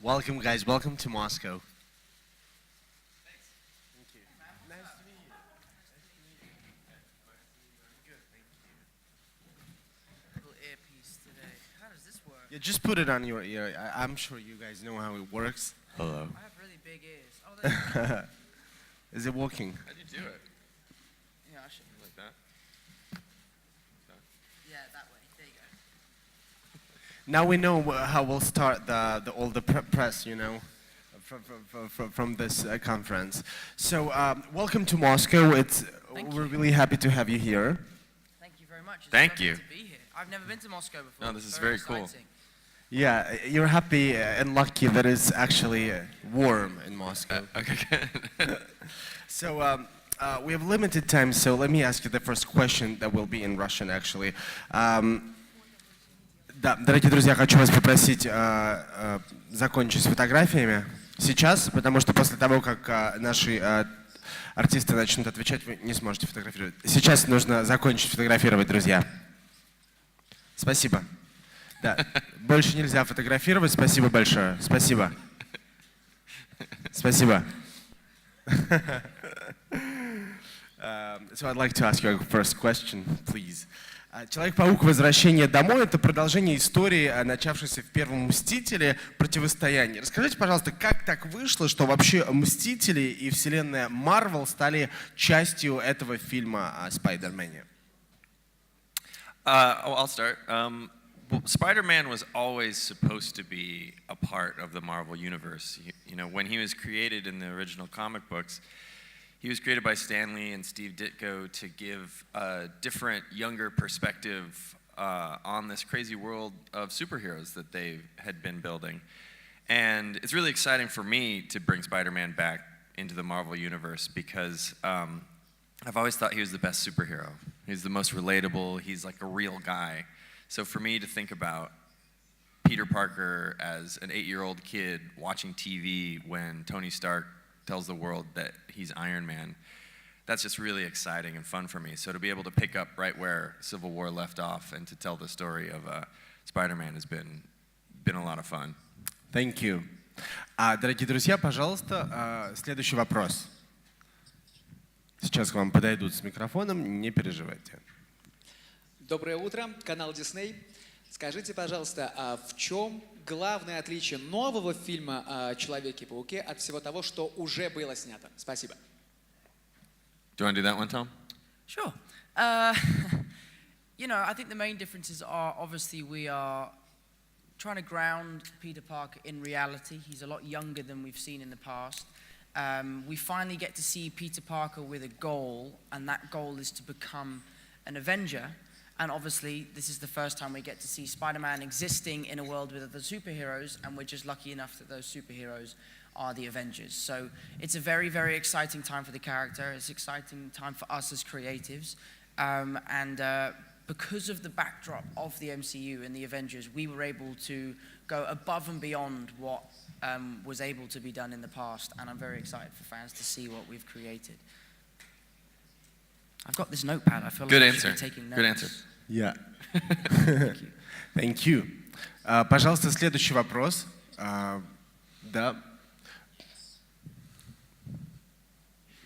Welcome, guys. Welcome to Moscow. Thanks. Thank you. Nice to meet you. Good, thank you. Little earpiece today. How does this work? Yeah, just put it on your ear. I'm sure you guys know how it works. Hello. I have really big ears. Oh, there you go. Is it working? How'd you do it? Yeah, I should. Like that? Yeah, that way. There you go. Now we know how we'll start all the press, you know, from this conference. So welcome to Moscow. We're really happy to have you here. Thank you very much. It's Thank lovely you. To be here. I've never been to Moscow before. No, this is very cool. exciting. Yeah, you're happy and lucky that it's actually warm in Moscow. Okay, good. So we have limited time, so let me ask you the first question that will be in Russian, actually. Да, дорогие друзья, хочу вас попросить закончить с фотографиями сейчас, потому что после того, как наши артисты начнут отвечать, вы не сможете фотографировать. Сейчас нужно закончить фотографировать, друзья. Спасибо. Да, больше нельзя фотографировать. Спасибо большое. Спасибо. Спасибо. So I'd like to ask you a first question, please. «Человек-паук. Возвращение домой» — это продолжение истории, начавшейся в первом «Мстителе. Противостояние». Расскажите, пожалуйста, как так вышло, что вообще «Мстители» и вселенная Марвел стали частью этого фильма о Спайдермене? I'll start. Spider-Man was always supposed to be a part of the Marvel Universe. You know, when he was created in the original comic books, he was created by Stan Lee and Steve Ditko to give a different, younger perspective on this crazy world of superheroes that they had been building. And it's really exciting for me to bring Spider-Man back into the Marvel Universe because I've always thought he was the best superhero. He's the most relatable, he's like a real guy. So for me to think about Peter Parker as an 8-year-old kid watching TV when Tony Stark tells the world that he's Iron Man, that's just really exciting and fun for me. So to be able to pick up right where Civil War left off and to tell the story of Spider-Man has been a lot of fun. Thank you. Дорогие друзья, пожалуйста, следующий вопрос. Сейчас к вам подойдут с микрофоном, не переживайте. Доброе утро, канал Disney. Скажите, пожалуйста, а в чем главное отличие нового фильма о Человеке-пауке от всего того, что уже было снято? Спасибо. Do you want to do that one, Tom? Sure. You know, I think the main differences are obviously we are trying to ground Peter Parker in reality. He's a lot younger than we've seen in the past. We finally get to see Peter Parker with a goal, and that goal is to become an Avenger. And obviously, this is the first time we get to see Spider-Man existing in a world with other superheroes, and we're just lucky enough that those superheroes are the Avengers. So it's a very, very exciting time for the character. It's an exciting time for us as creatives. Because of the backdrop of the MCU and the Avengers, we were able to go above and beyond what was able to be done in the past. And I'm very excited for fans to see what we've created. I've got this notepad. I feel like I should be taking notes. Good answer. Yeah. Thank you. Пожалуйста, следующий вопрос. Да.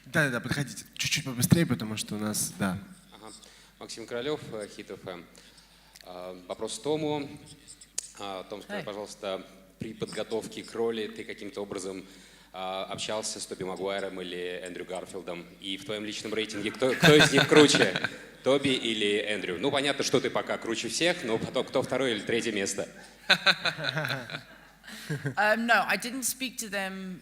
Да, подходите. Чуть-чуть побыстрее, потому что у нас, да. Ага. Максим Королёв, Hit FM. Вопрос Тому. Том, скажи, пожалуйста, при подготовке к роли ты каким-то образом общался с Тоби Магуайром или Эндрю Гарфилдом? И в твоем личном рейтинге кто из них круче? Тоби или Эндрю? Ну, понятно, что ты пока круче всех, но потом кто второе или третье место? No, I didn't speak to them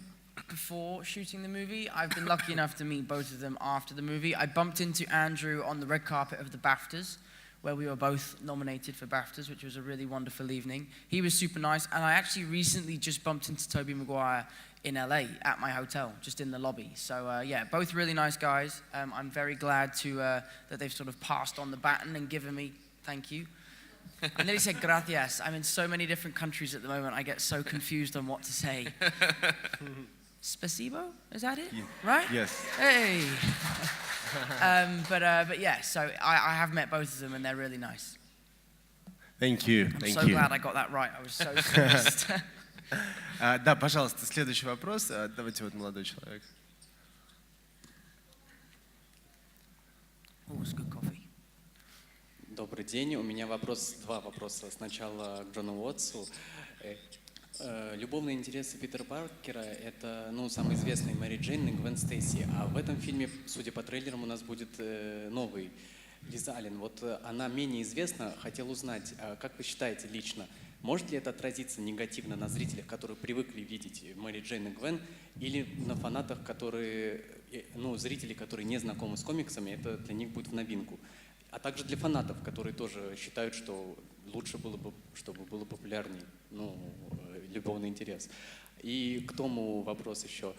before shooting the movie. I've been lucky enough to meet both of them after the movie. I bumped into Andrew on the red carpet of the BAFTAs, where we were both nominated for BAFTAs, which was a really wonderful evening. He was super nice, and I actually recently just bumped into Tobey Maguire in LA at my hotel, just in the lobby. So yeah, both really nice guys. I'm very glad that they've sort of passed on the baton and given me thank you. I nearly said gracias. I'm in so many different countries at the moment, I get so confused on what to say. Spasibo? Is that it? Yeah. Right? Yes. Hey! But yeah, so I have met both of them and they're really nice. Thank you. I'm so glad I got that right. I was so stressed. Да, пожалуйста, следующий вопрос. Давайте вот молодой человек. Oh, it's good coffee. Добрый день. У меня два вопроса. Сначала к Джону Уотсу. Любовные интересы Питера Паркера — это, самый известный Мэри Джейн и Гвен Стейси. А в этом фильме, судя по трейлерам, у нас будет новый Лиза Аллен. Вот она менее известна. Хотел узнать, как вы считаете лично, может ли это отразиться негативно на зрителях, которые привыкли видеть Мэри Джейн и Гвен, или на фанатах, зрители, которые не знакомы с комиксами, это для них будет в новинку? А также для фанатов, которые тоже считают, что лучше было бы, чтобы было популярней, любовный интерес. И к Тому вопрос еще.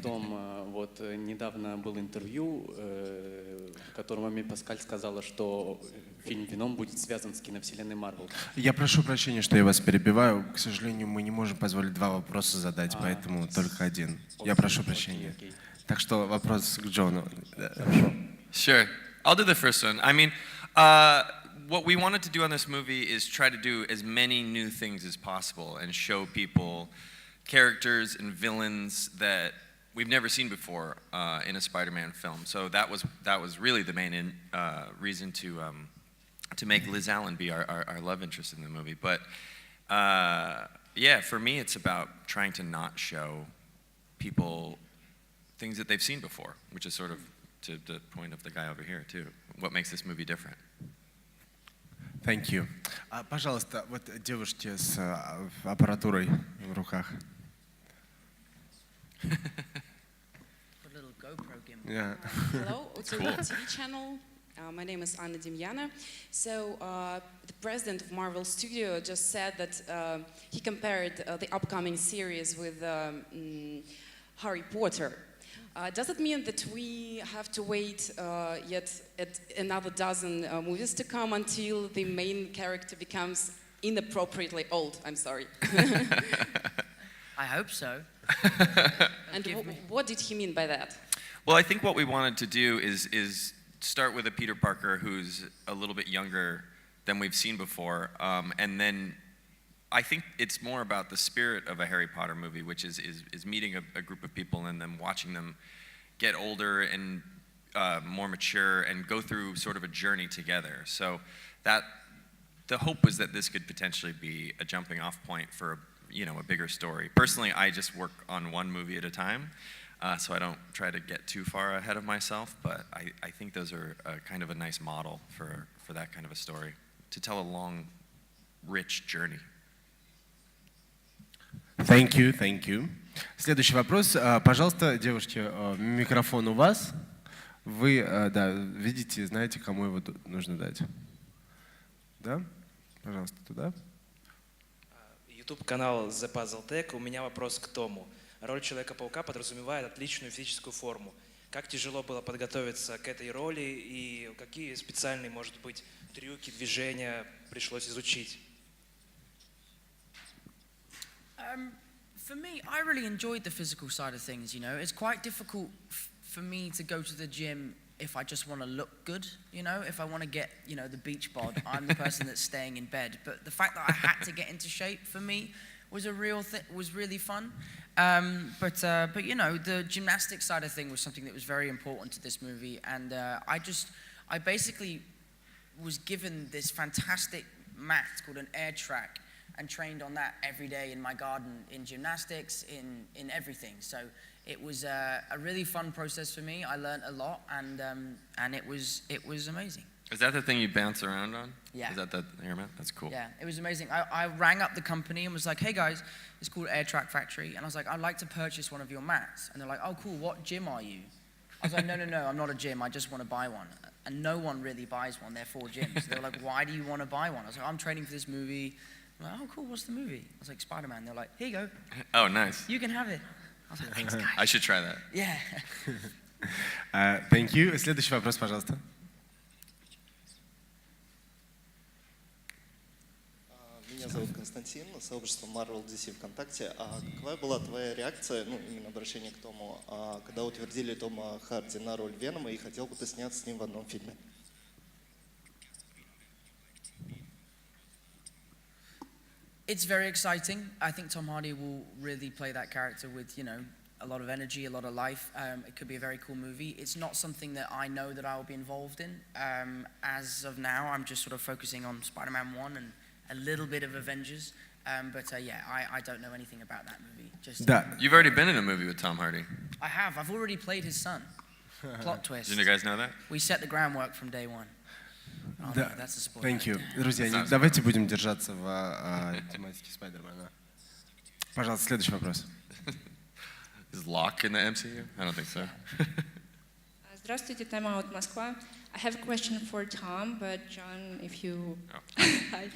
Том, вот недавно был интервью, в котором Ами Паскаль сказала, что фильм «Веном» будет связан с киновселенной Марвел. Я прошу прощения, что я вас перебиваю. К сожалению, мы не можем позволить два вопроса задать, поэтому только один. Я прошу прощения. Окей. Так что вопрос к Джону. Sure. I'll do the first one. I mean, what we wanted to do on this movie is try to do as many new things as possible and show people characters and villains that we've never seen before in a Spider-Man film. So that was really the main reason to make Liz Allen be our love interest in the movie. But yeah, for me, it's about trying to not show people things that they've seen before, which is sort of to the point of the guy over here too. What makes this movie different? Thank you. Пожалуйста, вот девушке с аппаратурой в руках. Got a little GoPro gimbal. Yeah. Hello, it's a TV channel. My name is Anna Demьяна. So the president of Marvel Studio just said that he compared the upcoming series with Harry Potter. Does it mean that we have to wait yet another dozen movies to come until the main character becomes inappropriately old? I'm sorry. I hope so. And what did he mean by that? Well, I think what we wanted to do is start with a Peter Parker who's a little bit younger than we've seen before, and then I think it's more about the spirit of a Harry Potter movie, which is meeting a group of people and then watching them get older and more mature and go through sort of a journey together. So that the hope was that this could potentially be a jumping off point for a bigger story. Personally, I just work on one movie at a time, so I don't try to get too far ahead of myself, but I think those are kind of a nice model for that kind of a story, to tell a long, rich journey. Thank you, thank you. Следующий вопрос. Пожалуйста, девушки, микрофон у вас. Вы, видите, знаете, кому его нужно дать. Да? Пожалуйста, туда. YouTube-канал The Puzzle Tech. У меня вопрос к Тому. Роль Человека-паука подразумевает отличную физическую форму. Как тяжело было подготовиться к этой роли и какие специальные, может быть, трюки, движения пришлось изучить? For me, I really enjoyed the physical side of things, It's quite difficult for me to go to the gym if I just want to look good, If I want to get, the beach bod, I'm the person that's staying in bed. But the fact that I had to get into shape for me was was really fun. But the gymnastics side of thing was something that was very important to this movie. And I basically was given this fantastic mat called an air track, and trained on that every day in my garden, in gymnastics, in everything. So it was a really fun process for me. I learned a lot, and it was amazing. Is that the thing you bounce around on? Yeah. Is that the air mat? That's cool. Yeah, it was amazing. I rang up the company and was like, hey guys, it's called Air Track Factory. And I was like, I'd like to purchase one of your mats. And they're like, oh cool, what gym are you? I was like, no, I'm not a gym, I just want to buy one. And no one really buys one, they're 4 gyms. They were like, why do you want to buy one? I was like, I'm training for this movie. I'm like, oh cool, what's the movie? I was like, Spider-Man. They're like, here you go. Oh, nice. You can have it. I was like, thanks guys. I should try that. Yeah. Thank you. Следующий вопрос, пожалуйста. Меня зовут Константин, сообщество Marvel DC ВКонтакте. Какая была твоя реакция, именно обращение к Тому, когда утвердили Тома Харди на роль Венома, и хотел бы ты сняться с ним в одном фильме? It's very exciting. I think Tom Hardy will really play that character with, a lot of energy, a lot of life. It could be a very cool movie. It's not something that I know that I will be involved in. As of now, I'm just sort of focusing on Spider-Man 1 and a little bit of Avengers. I don't know anything about that movie. Да. You've already been in a movie with Tom Hardy. I have. I've already played his son. Plot twist. Didn't you guys know that? We set the groundwork from day one. Oh, Да. no, that's a spoiler. Thank you. Друзья, давайте будем держаться в тематике Спайдермена. Пожалуйста, следующий вопрос. Is Locke in the MCU? I don't think so. Здравствуйте, Time Out Москва. I have a question for Tom, but John, if you... Hi.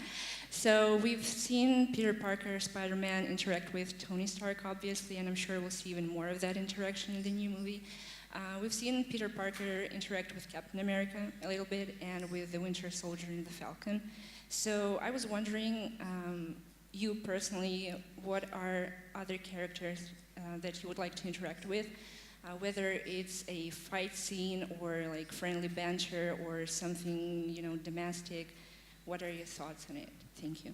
So we've seen Peter Parker, Spider-Man interact with Tony Stark, obviously, and I'm sure we'll see even more of that interaction in the new movie. We've seen Peter Parker interact with Captain America a little bit and with the Winter Soldier and the Falcon. So I was wondering, you personally, what are other characters that you would like to interact with? Whether it's a fight scene or like friendly banter or something, domestic. What are your thoughts on it? Thank you.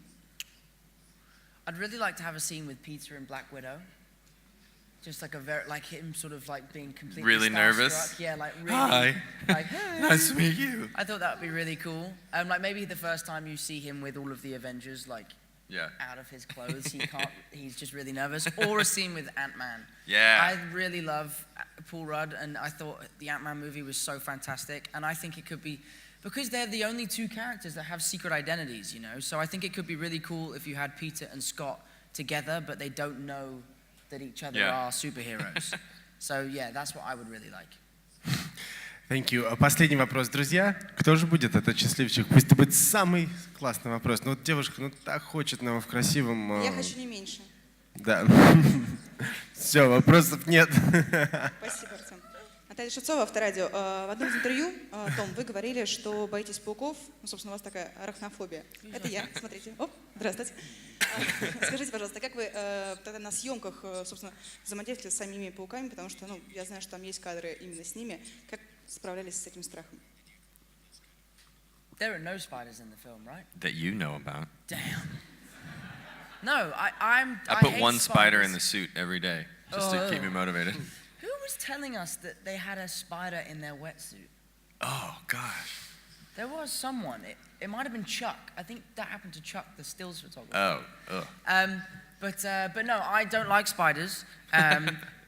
I'd really like to have a scene with Peter and Black Widow. Just like him sort of like being completely Really nervous? starstruck. Yeah, like really. Hi. Like, hey. Nice to meet you. I thought that would be really cool. Like maybe the first time you see him with all of the Avengers, like Yeah. out of his clothes, he's just really nervous. Or a scene with Ant-Man. Yeah. I really love Paul Rudd, and I thought the Ant-Man movie was so fantastic. And I think it could be, because they're the only two characters that have secret identities, So I think it could be really cool if you had Peter and Scott together, but they don't know that each other are superheroes. So yeah, that's what I would really like. Thank you. Последний вопрос, друзья. Кто же будет этот счастливчик? Пусть это будет самый классный вопрос. Ну вот девушка, так хочет нам в красивом... Я хочу не меньше. Да. Все, вопросов нет. Спасибо, Артем. Наталья Шевцова, Авторадио. В одном из интервью, Том, вы говорили, что боитесь пауков. Собственно, у вас такая арахнофобия. Это я, смотрите. Оп, здравствуйте. Скажите, пожалуйста, как вы тогда на съемках, собственно, взаимодействовали с самими пауками, потому что, я знаю, что там есть кадры именно с ними. Как справлялись с этим страхом? There are no spiders in the film, right? That you know about. Damn. No, I put hate one spider in the spiders. suit every day just to keep me motivated. Who was telling us that they had a spider in their wetsuit? Oh gosh. There was someone. It might have been Chuck. I think that happened to Chuck, the stills photographer. Oh. Ugh. But no, I don't like spiders.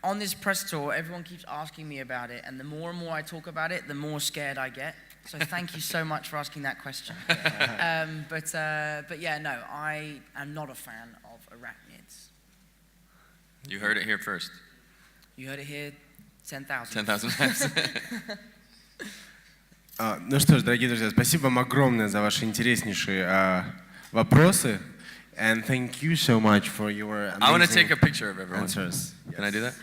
On this press tour, everyone keeps asking me about it, and the more and more I talk about it, the more scared I get. So thank you so much for asking that question. But yeah, no, I am not a fan of arachnids. You heard it here first. You heard it here 10,000. 10,000 times. Ну что ж, дорогие друзья, спасибо вам огромное за ваши интереснейшие вопросы. And thank you so much for your amazing I want to take a picture of everyone. answers. Can I do that?